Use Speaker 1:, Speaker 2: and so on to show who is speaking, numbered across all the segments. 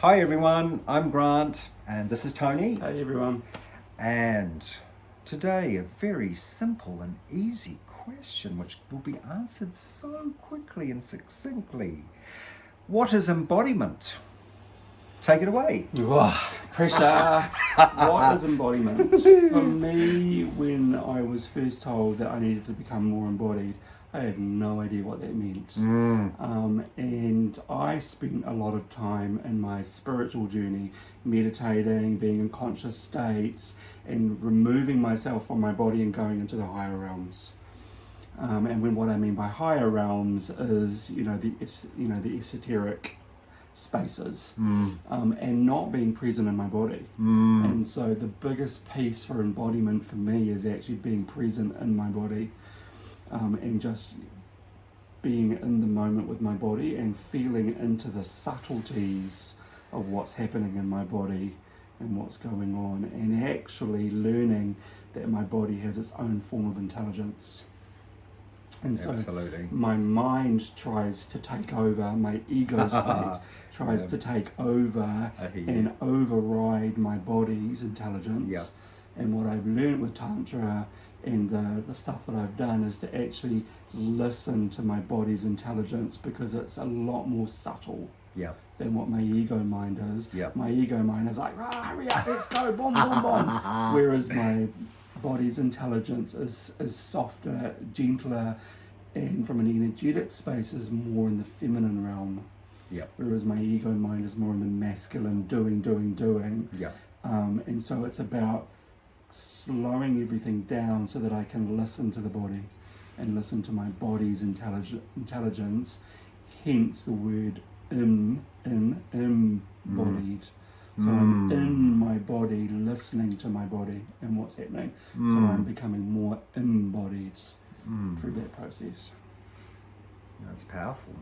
Speaker 1: Hi everyone, I'm Grant and this is Tony.
Speaker 2: Hey everyone.
Speaker 1: And today a very simple and easy question which will be answered so quickly and succinctly. What is embodiment? Take it away.
Speaker 2: Pressure. What is embodiment? For me, when I was first told that I needed to become more embodied, I had no idea what that meant. And I spent a lot of time in my spiritual journey meditating, being in conscious states, and removing myself from my body and going into the higher realms. And what I mean by higher realms is, the esoteric spaces, and not being present in my body. And so the biggest piece for embodiment for me is actually being present in my body, and just being in the moment with my body and feeling into the subtleties of what's happening in my body and what's going on, and actually learning that my body has its own form of intelligence. And so
Speaker 1: Absolutely.
Speaker 2: my mind tries to take over, my ego state tries to take over and override my body's intelligence. And what I've learned with Tantra and the stuff that I've done is to actually listen to my body's intelligence, because it's a lot more subtle than what my ego mind is. My ego mind is like, hurry up, let's go, boom, boom, boom. Whereas my body's intelligence is softer, gentler, and from an energetic space is more in the feminine realm. Whereas my ego mind is more in the masculine, doing. And so it's about slowing everything down so that I can listen to the body and listen to my body's intelligence, hence the word embodied. So I'm in my body, listening to my body and what's happening. So I'm becoming more embodied through that process.
Speaker 1: That's powerful.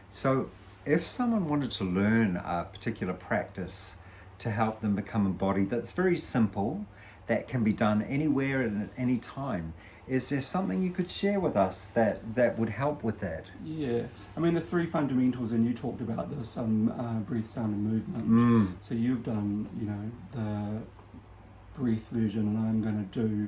Speaker 1: So if someone wanted to learn a particular practice to help them become embodied, that's very simple, that can be done anywhere and at any time, is there something you could share with us that would help with that?
Speaker 2: Yeah, I mean the three fundamentals, and you talked about this, breath, sound and movement. So you've done, the breath version, and I'm going to do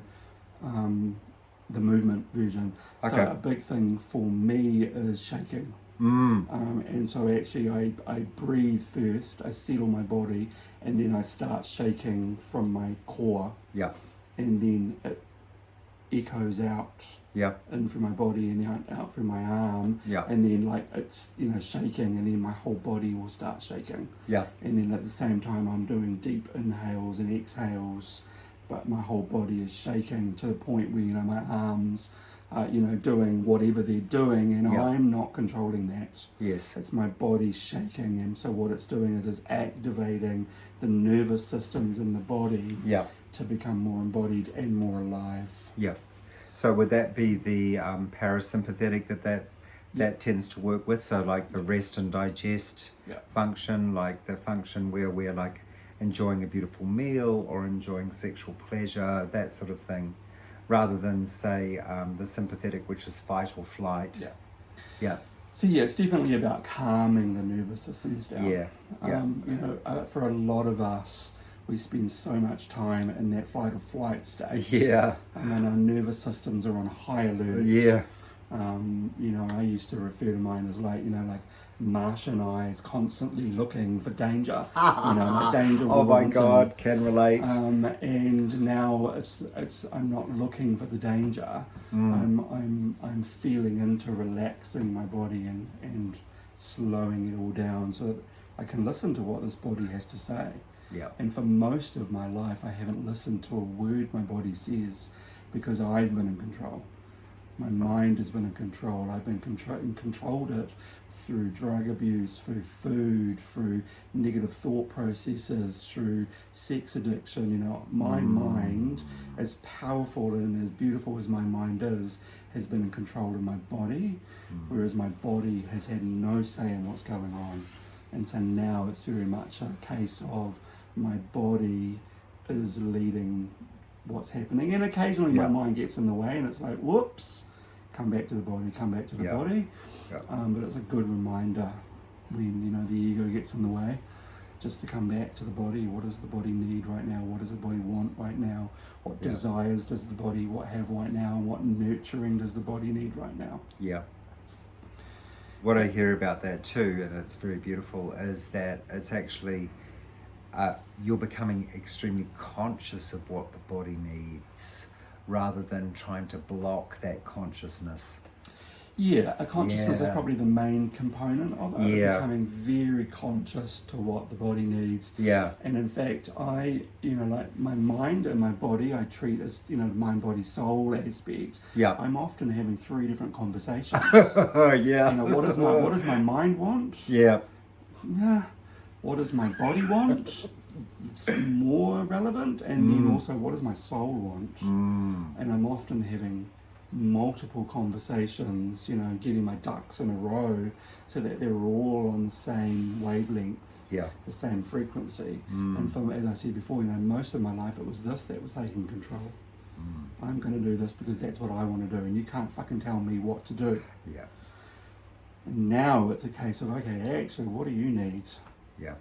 Speaker 2: the movement version. So a big thing for me is shaking. And so actually I breathe first, I settle my body, and then I start shaking from my core. And then it echoes out in through my body and out through my arm. And then it's shaking, and then my whole body will start shaking. And then at the same time I'm doing deep inhales and exhales, but my whole body is shaking to the point where my arms are doing whatever they're doing, and I'm not controlling that. It's my body shaking, and so what it's doing is activating the nervous systems in the body to become more embodied and more alive.
Speaker 1: So would that be the parasympathetic that tends to work with? So like the rest and digest function, like the function where we're like enjoying a beautiful meal or enjoying sexual pleasure, that sort of thing, rather than say the sympathetic, which is fight or flight.
Speaker 2: So it's definitely about calming the nervous systems down. For a lot of us, we spend so much time in that fight or flight state. And then our nervous systems are on high alert. I used to refer to mine as like Martian eyes, constantly looking for danger. Like danger.
Speaker 1: Oh my God, can relate.
Speaker 2: And now it's I'm not looking for the danger. I'm feeling into relaxing my body and slowing it all down so that I can listen to what this body has to say. And for most of my life, I haven't listened to a word my body says, because I've been in control. My mind has been in control. I've been controlled it through drug abuse, through food, through negative thought processes, through sex addiction. My mind, as powerful and as beautiful as my mind is, has been in control of my body, whereas my body has had no say in what's going on. And so now it's very much a case of my body is leading what's happening, and occasionally my mind gets in the way, and it's like, whoops, come back to the body. But it's a good reminder when the ego gets gets in the way. Just to come back to the body. What does the body need right now? What does the body want right now? What desires does the body have right now? And what nurturing does the body need right now?
Speaker 1: Yeah. What I hear about that too, and it's very beautiful, is that it's actually you're becoming extremely conscious of what the body needs rather than trying to block that consciousness.
Speaker 2: Yeah, a consciousness is probably the main component of it.
Speaker 1: Yeah.
Speaker 2: Becoming very conscious to what the body needs.
Speaker 1: Yeah.
Speaker 2: And in fact, like my mind and my body, I treat as, mind, body, soul aspect.
Speaker 1: Yeah.
Speaker 2: I'm often having 3 different conversations.
Speaker 1: Yeah.
Speaker 2: What does my mind want?
Speaker 1: Yeah.
Speaker 2: What does my body want? It's more relevant. And then also, what does my soul want? And I'm often having multiple conversations, getting my ducks in a row so that they're all on the same wavelength, the same frequency. And as I said before, most of my life it was this that was taking control. I'm going to do this because that's what I want to do, and you can't fucking tell me what to do.
Speaker 1: Yeah.
Speaker 2: And now it's a case of, okay, actually, what do you need?
Speaker 1: Yeah.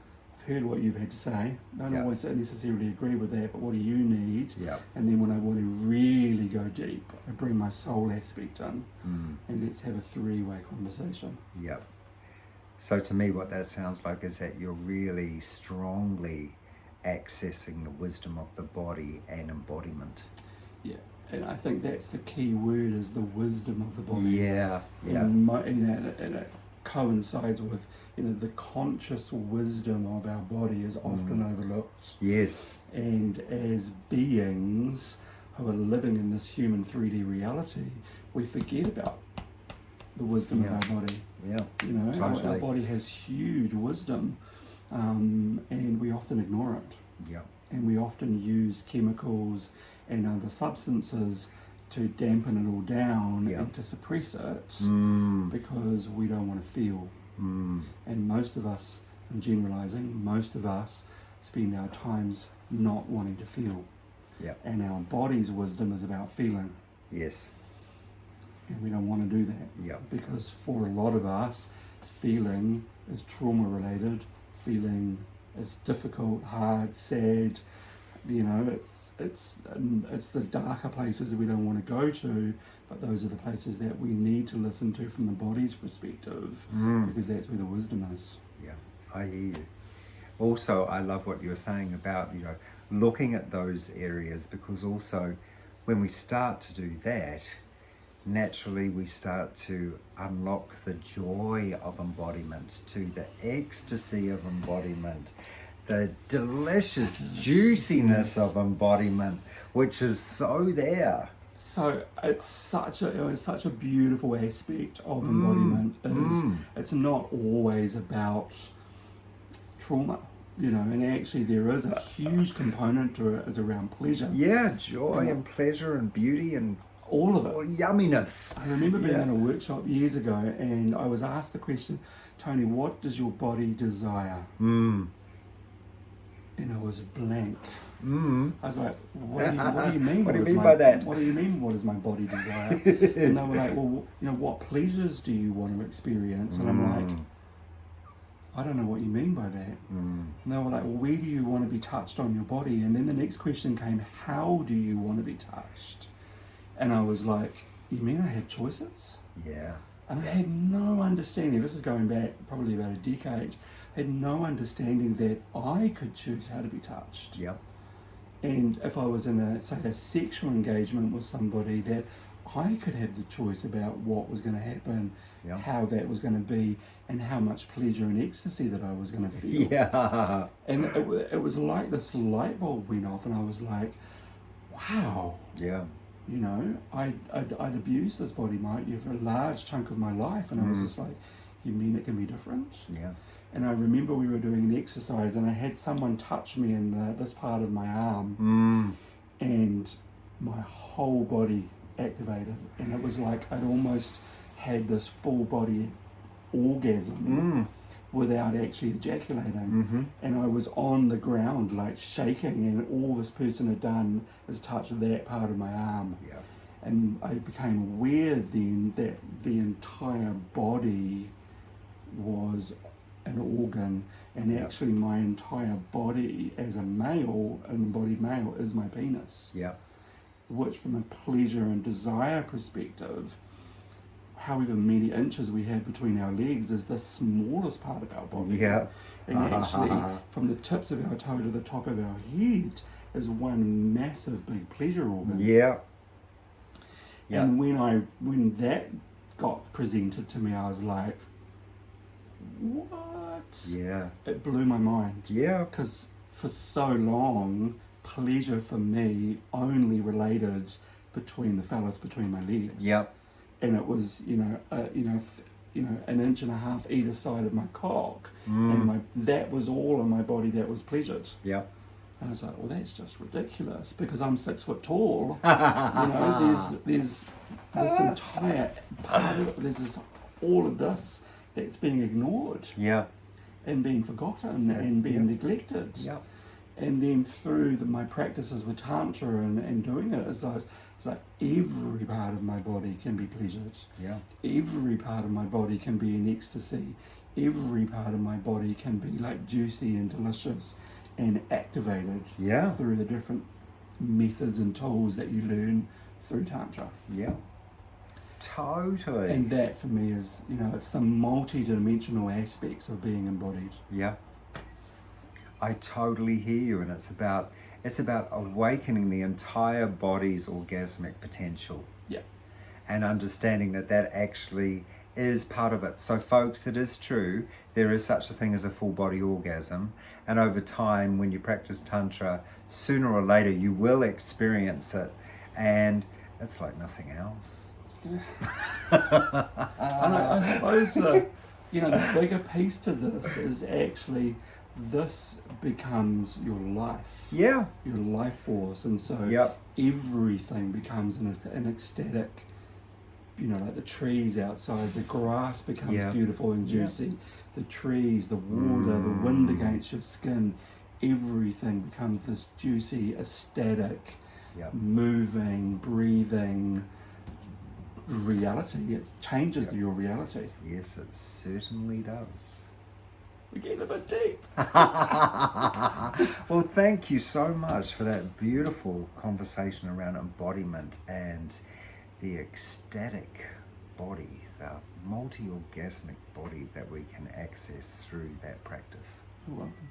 Speaker 2: Heard what you've had to say. Don't always necessarily agree with that, but what do you need?
Speaker 1: Yeah.
Speaker 2: And then when I want to really go deep, I bring my soul aspect in, and let's have a 3-way conversation.
Speaker 1: Yeah. So to me, what that sounds like is that you're really strongly accessing the wisdom of the body and embodiment.
Speaker 2: Yeah. And I think that's the key word, is the wisdom of the body.
Speaker 1: Yeah. Yeah.
Speaker 2: And it coincides with, the conscious wisdom of our body is often overlooked.
Speaker 1: Yes.
Speaker 2: And as beings who are living in this human 3D reality, we forget about the wisdom of our body.
Speaker 1: Yeah.
Speaker 2: Totally. Our body has huge wisdom, and we often ignore it.
Speaker 1: Yeah.
Speaker 2: And we often use chemicals and other substances to dampen it all down and to suppress it because we don't want to feel. And most of us, I'm generalizing, most of us spend our times not wanting to feel.
Speaker 1: Yeah.
Speaker 2: And our body's wisdom is about feeling.
Speaker 1: Yes.
Speaker 2: And we don't want to do that.
Speaker 1: Yeah.
Speaker 2: Because for a lot of us, feeling is trauma related, feeling is difficult, hard, sad. It's the darker places that we don't want to go to, but those are the places that we need to listen to from the body's perspective, because that's where the wisdom is.
Speaker 1: Yeah, I hear you. Also, I love what you were saying about, looking at those areas, because also when we start to do that, naturally we start to unlock the joy of embodiment, to the ecstasy of embodiment, the delicious juiciness of embodiment, which is so there.
Speaker 2: So it's such a beautiful aspect of embodiment. It's not always about trauma, and actually there is a huge component to it is around pleasure.
Speaker 1: Yeah, joy and pleasure and beauty and
Speaker 2: all of it.
Speaker 1: Yumminess.
Speaker 2: I remember being in a workshop years ago, and I was asked the question, Tony, what does your body desire? And I was blank. I was like, what do you mean?
Speaker 1: What do you mean by that?
Speaker 2: What do you mean, what does my body desire? And they were like, well, what pleasures do you want to experience? And I'm like, I don't know what you mean by that. And they were like, well, where do you want to be touched on your body? And then the next question came, how do you want to be touched? And I was like, you mean I have choices?
Speaker 1: Yeah.
Speaker 2: And I had no understanding, this is going back probably about a decade, I had no understanding that I could choose how to be touched.
Speaker 1: Yep.
Speaker 2: And if I was in a sexual engagement with somebody, that I could have the choice about what was going to happen, how that was going to be, and how much pleasure and ecstasy that I was going to feel.
Speaker 1: Yeah.
Speaker 2: And it was like this light bulb went off, and I was like, wow.
Speaker 1: Yeah.
Speaker 2: I'd abused this body for a large chunk of my life, and I was just like, you mean it can be different?
Speaker 1: Yeah.
Speaker 2: And I remember we were doing an exercise, and I had someone touch me in this part of my arm, and my whole body activated, and it was like I'd almost had this full body orgasm without actually ejaculating. And I was on the ground like shaking, and all this person had done is touch that part of my arm.
Speaker 1: Yeah.
Speaker 2: And I became aware then that the entire body was an organ, and actually my entire body as a male, an embodied male, is my penis.
Speaker 1: Yeah.
Speaker 2: Which from a pleasure and desire perspective, however many inches we have between our legs is the smallest part of our body.
Speaker 1: Yeah.
Speaker 2: And actually, from the tips of our toe to the top of our head is one massive big pleasure organ.
Speaker 1: Yeah. Yeah.
Speaker 2: And when that got presented to me, I was like, what?
Speaker 1: Yeah.
Speaker 2: It blew my mind.
Speaker 1: Yeah.
Speaker 2: Because for so long, pleasure for me only related between the phallus between my legs.
Speaker 1: Yep.
Speaker 2: And it was, an inch and a half either side of my cock, and that was all on my body that was pleasured.
Speaker 1: Yep.
Speaker 2: And I was like, well, that's just ridiculous because I'm 6 foot tall. There's this entire part of it, there's all of this that's being ignored.
Speaker 1: Yeah.
Speaker 2: And being forgotten and being neglected.
Speaker 1: Yeah.
Speaker 2: And then through my practices with Tantra and doing it, it's like every part of my body can be pleasured.
Speaker 1: Yeah.
Speaker 2: Every part of my body can be in ecstasy. Every part of my body can be like juicy and delicious and activated through the different methods and tools that you learn through Tantra.
Speaker 1: Yeah. Totally.
Speaker 2: And that for me is, it's the multi-dimensional aspects of being embodied.
Speaker 1: Yeah. I totally hear you, and it's about awakening the entire body's orgasmic potential.
Speaker 2: Yeah.
Speaker 1: And understanding that actually is part of it. So folks, it is true, there is such a thing as a full body orgasm, and over time when you practice Tantra, sooner or later you will experience it, and it's like nothing else.
Speaker 2: And I suppose the bigger piece to this is actually this becomes your life.
Speaker 1: Yeah.
Speaker 2: Your life force. And so everything becomes an ecstatic, like the trees outside, the grass becomes beautiful and juicy. The trees, the water, the wind against your skin, everything becomes this juicy, ecstatic, moving, breathing reality. It changes your reality.
Speaker 1: Yes, it certainly does.
Speaker 2: We're getting a bit deep.
Speaker 1: Well, thank you so much for that beautiful conversation around embodiment and the ecstatic body, the multi-orgasmic body that we can access through that practice.
Speaker 2: You're welcome.